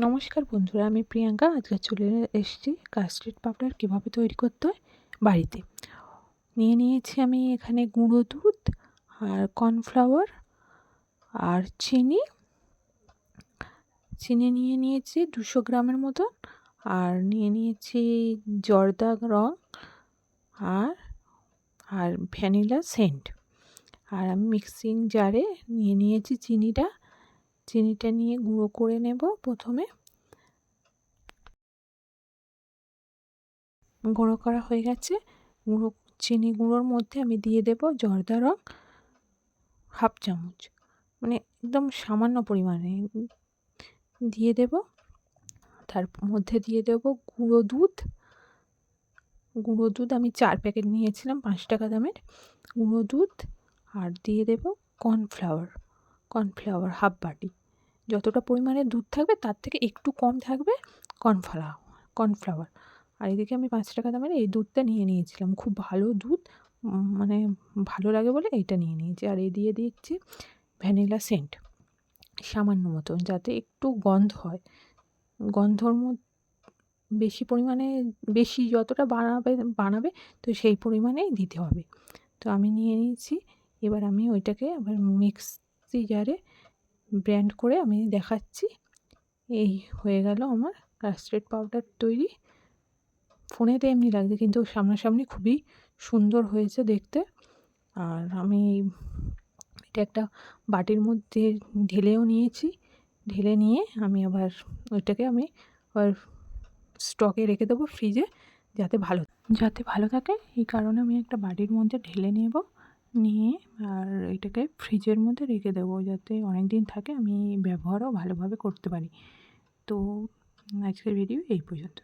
নমস্কার বন্ধুরা, আমি প্রিয়াঙ্কা। আজকে চলে এসেছি কাস্টার্ড পাউডার কীভাবে তৈরি করতে হয় বাড়িতে। নিয়েছি আমি এখানে গুঁড়ো দুধ আর কর্নফ্লাওয়ার আর চিনি নিয়েছি 200 গ্রামের মতন। আর নিয়েছি জর্দা রং আর আর ভ্যানিলা সেন্ট। আর আমি মিক্সিং জারে নিয়েছি চিনিটা নিয়ে গুঁড়ো করে নেব। প্রথমে গুঁড়ো করা হয়ে গেছে। চিনি গুঁড়োর মধ্যে আমি দিয়ে দেব জর্দা রং হাফ চামচ, মানে একদম সামান্য পরিমাণে দিয়ে দেব। তার মধ্যে দিয়ে দেব গুঁড়ো দুধ আমি 4 প্যাকেট নিয়েছিলাম 5 টাকা দামের গুঁড়ো দুধ। আর দিয়ে দেব কর্নফ্লাওয়ার হাফ বাটি। যতটা পরিমাণে দুধ থাকবে তার থেকে একটু কম থাকবে কর্নফ্লাওয়ার। আর এদিকে আমি 5 টাকা দামের এই দুধটা নিয়েছিলাম, খুব ভালো দুধ, মানে ভালো লাগে বলে এইটা নিয়েছি। আর এই দিয়ে দিচ্ছি ভ্যানিলা সেন্ট সামান্য মতন, যাতে একটু গন্ধ হয়। গন্ধর বেশি যতটা বানাবে তো সেই পরিমাণেই দিতে হবে। তো আমি নিয়ে নিয়েছি। এবার আমি ওইটাকে আবার মিক্সি জারে ব্লেন্ড করে আমি দেখাচ্ছি। এই হয়ে গেল আমার কাস্টার্ড পাউডার তৈরি। ফোনেতে এমনি লাগছে, কিন্তু সামনাসামনি খুবই সুন্দর হয়েছে দেখতে। আর আমি এটা একটা বাটির মধ্যে ঢেলে নিয়ে আমি আবার ওইটাকে আবার স্টকে রেখে দেবো ফ্রিজে, যাতে ভালো থাকে। এই কারণে আমি একটা বাটির মধ্যে ঢেলে নিয়ে আর এটাকে ফ্রিজের মধ্যে রেখে দেবো, যাতে অনেক দিন থাকে, আমি ব্যবহারও ভালোভাবে করতে পারি। তো আজকের ভিডিও এই পর্যন্ত।